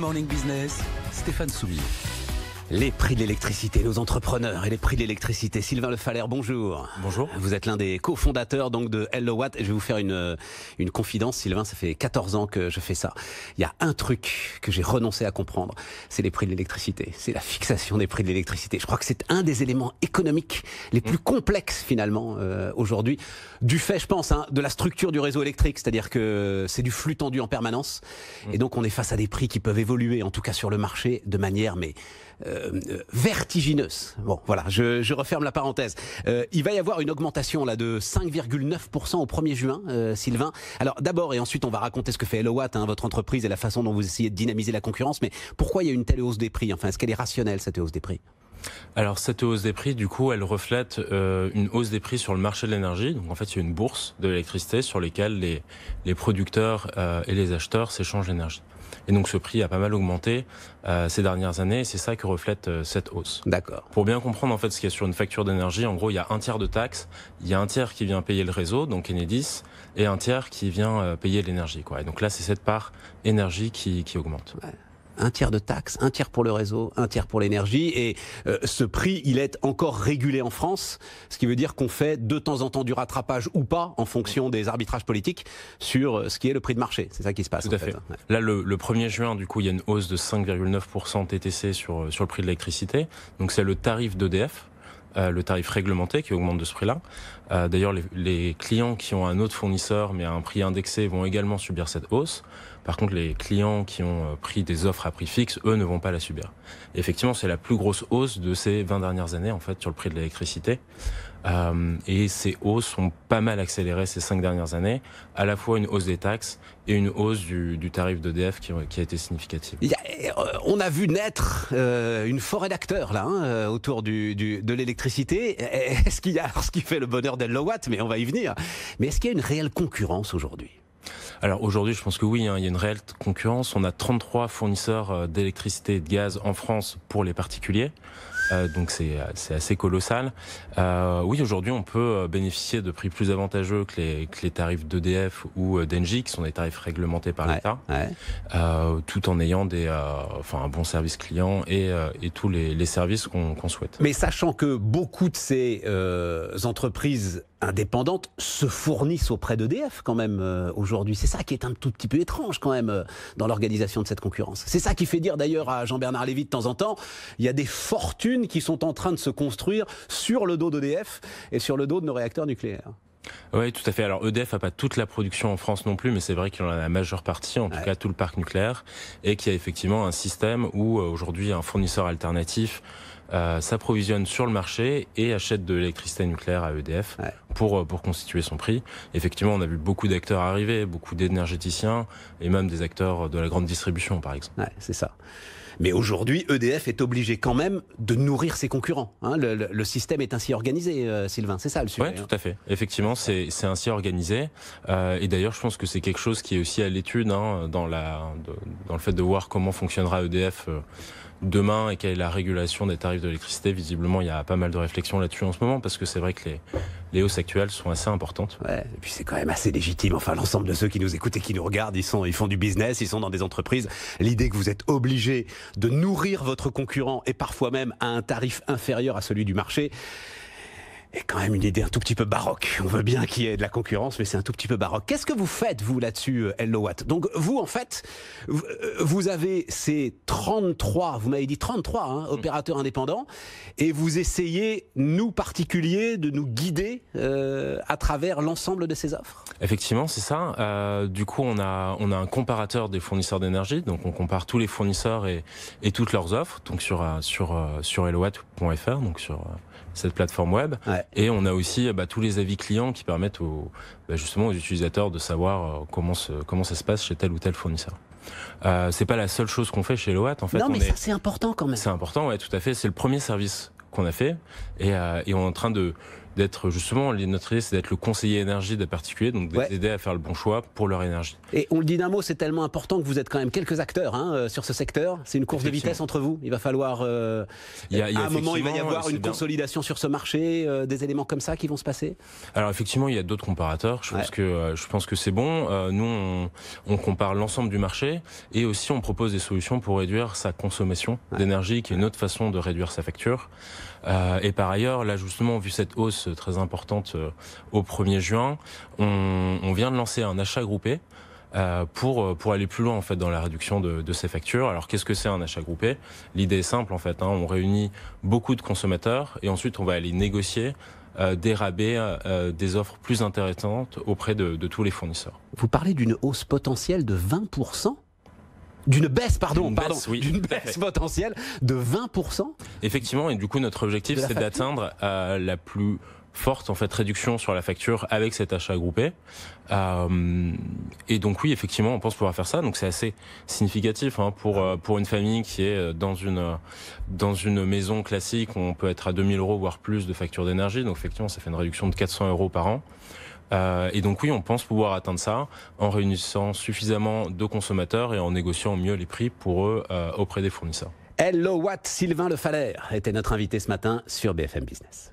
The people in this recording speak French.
Morning Business, Stéphane Soulier. Les prix de l'électricité, nos entrepreneurs et les prix de l'électricité. Sylvain Le Fallère, bonjour. Bonjour. Vous êtt l'un des cofondateurs donc de Hellowatt. Je vais vous faire une confidence, Sylvain, ça fait 14 ans que je fais ça. Il y a un truc que j'ai renoncé à comprendre, c'est les prix de l'électricité. C'est la fixation des prix de l'électricité. Je crois que c'est un des éléments économiques les plus complexes finalement aujourd'hui, du fait, je pense, de la structure du réseau électrique, c'est-à-dire que c'est du flux tendu en permanence. Et donc on est face à des prix qui peuvent évoluer, en tout cas sur le marché, de manière vertigineuse. Bon, voilà, je referme la parenthèse. Il va y avoir une augmentation là de 5,9% au 1er juin, Sylvain. Alors d'abord, et ensuite on va raconter ce que fait Hellowatt, votre entreprise, et la façon dont vous essayez de dynamiser la concurrence, mais pourquoi il y a une telle hausse des prix? Enfin, est-ce qu'elle est rationnelle, cette hausse des prix? Alors cette hausse des prix, du coup, elle reflète une hausse des prix sur le marché de l'énergie. Donc en fait, il y a une bourse de l'électricité sur lesquelles les producteurs et les acheteurs s'échangent l'énergie. Et donc ce prix a pas mal augmenté ces dernières années, et c'est ça que reflète cette hausse. D'accord. Pour bien comprendre en fait ce qu'il y a sur une facture d'énergie, en gros, il y a un tiers de taxes, il y a un tiers qui vient payer le réseau, donc Enedis, et un tiers qui vient payer l'énergie, quoi. Et donc là, c'est cette part énergie qui augmente. Ouais. Un tiers de taxes, un tiers pour le réseau, un tiers pour l'énergie. Et ce prix, il est encore régulé en France, ce qui veut dire qu'on fait de temps en temps du rattrapage ou pas, en fonction des arbitrages politiques, sur ce qui est le prix de marché. C'est ça qui se passe. Tout à fait. Ouais. Là, le 1er juin, du coup, il y a une hausse de 5,9% TTC sur le prix de l'électricité. Donc c'est le tarif d'EDF. Le tarif réglementé qui augmente de ce prix-là. D'ailleurs, les clients qui ont un autre fournisseur mais à un prix indexé vont également subir cette hausse. Par contre, les clients qui ont pris des offres à prix fixe, eux, ne vont pas la subir. Et effectivement, c'est la plus grosse hausse de ces 20 dernières années, en fait, sur le prix de l'électricité. Et ces hausses ont pas mal accéléré ces 5 dernières années, à la fois une hausse des taxes et une hausse du tarif d'EDF qui a été significative. On a vu naître une forêt d'acteurs là, autour de l'électricité. Est-ce qu'il y a, alors ce qui fait le bonheur d'Hellowatt, mais on va y venir, mais est-ce qu'il y a une réelle concurrence aujourd'hui? Alors aujourd'hui, je pense que oui, il y a une réelle concurrence. On a 33 fournisseurs d'électricité et de gaz en France pour les particuliers. Donc c'est assez colossal. Oui, aujourd'hui, on peut bénéficier de prix plus avantageux que les tarifs d'EDF ou d'Engie, qui sont des tarifs réglementés par l'État, tout en ayant un bon service client et tous les services qu'on souhaite. Mais sachant que beaucoup de ces entreprises indépendantes se fournissent auprès d'EDF quand même aujourd'hui. C'est ça qui est un tout petit peu étrange quand même dans l'organisation de cette concurrence. C'est ça qui fait dire d'ailleurs à Jean-Bernard Lévy de temps en temps, il y a des fortunes qui sont en train de se construire sur le dos d'EDF et sur le dos de nos réacteurs nucléaires. Oui, tout à fait. Alors EDF n'a pas toute la production en France non plus, mais c'est vrai qu'il en a la majeure partie, en tout cas tout le parc nucléaire, et qu'il y a effectivement un système où aujourd'hui un fournisseur alternatif s'approvisionne sur le marché et achète de l'électricité nucléaire à EDF pour constituer son prix. Effectivement, on a vu beaucoup d'acteurs arriver, beaucoup d'énergéticiens et même des acteurs de la grande distribution, par exemple. Ouais, c'est ça. Mais aujourd'hui, EDF est obligé quand même de nourrir ses concurrents. Le système est ainsi organisé, Sylvain, c'est ça le sujet. Oui, tout à fait. Effectivement, c'est ainsi organisé. Et d'ailleurs, je pense que c'est quelque chose qui est aussi à l'étude dans le fait de voir comment fonctionnera EDF demain et quelle est la régulation des tarifs de l'électricité. Visiblement, il y a pas mal de réflexions là-dessus en ce moment, parce que c'est vrai que les hausses actuelles sont assez importantes. Ouais, et puis c'est quand même assez légitime. Enfin, l'ensemble de ceux qui nous écoutent et qui nous regardent, ils font du business, ils sont dans des entreprises. L'idée que vous êtes obligé de nourrir votre concurrent et parfois même à un tarif inférieur à celui du marché est quand même une idée un tout petit peu baroque. On veut bien qu'il y ait de la concurrence, mais c'est un tout petit peu baroque. Qu'est-ce que vous faites, vous, là-dessus, Hellowatt? Donc, vous, en fait, vous avez ces 33, vous m'avez dit 33, opérateurs indépendants, et vous essayez, nous, particuliers, de nous guider à travers l'ensemble de ces offres? Effectivement, c'est ça. Du coup, on a un comparateur des fournisseurs d'énergie, donc on compare tous les fournisseurs et toutes leurs offres, donc sur hellowatt.fr, donc sur cette plateforme web. Et on a aussi tous les avis clients qui permettent justement aux utilisateurs de savoir comment ça se passe chez tel ou tel fournisseur. C'est pas la seule chose qu'on fait chez Hellowatt, en fait. Non, mais ça c'est important quand même. C'est important, ouais, tout à fait. C'est le premier service qu'on a fait et on est en train d'être justement, notre idée, c'est d'être le conseiller énergie des particuliers, donc d'aider à faire le bon choix pour leur énergie. Et on le dit d'un mot, c'est tellement important que vous êtes quand même quelques acteurs sur ce secteur. C'est une course de vitesse entre vous. Il va falloir, à un moment, il va y avoir une consolidation sur ce marché, des éléments comme ça qui vont se passer. Alors effectivement, il y a d'autres comparateurs. Je pense que c'est bon. Nous, on compare l'ensemble du marché et aussi on propose des solutions pour réduire sa consommation d'énergie, qui est une autre façon de réduire sa facture. Et par ailleurs, là justement, vu cette hausse très importante au 1er juin, on vient de lancer un achat groupé pour aller plus loin en fait dans la réduction de ces factures. Alors qu'est-ce que c'est un achat groupé? L'idée est simple en fait, on réunit beaucoup de consommateurs et ensuite on va aller négocier des rabais, des offres plus intéressantes auprès de tous les fournisseurs. Vous parlez d'une hausse potentielle de 20%? D'une baisse, d'une baisse potentielle de 20%? Effectivement, et du coup notre objectif c'est d'atteindre la plus forte en fait réduction sur la facture avec cet achat groupé. Et donc oui, effectivement, on pense pouvoir faire ça. Donc c'est assez significatif pour une famille qui est dans une maison classique. On peut être à 2000 € voire plus de facture d'énergie. Donc effectivement, ça fait une réduction de 400 € par an. Et donc oui, on pense pouvoir atteindre ça en réunissant suffisamment de consommateurs et en négociant mieux les prix pour eux auprès des fournisseurs. Hello Watt, Sylvain Le Faller était notre invité ce matin sur BFM Business.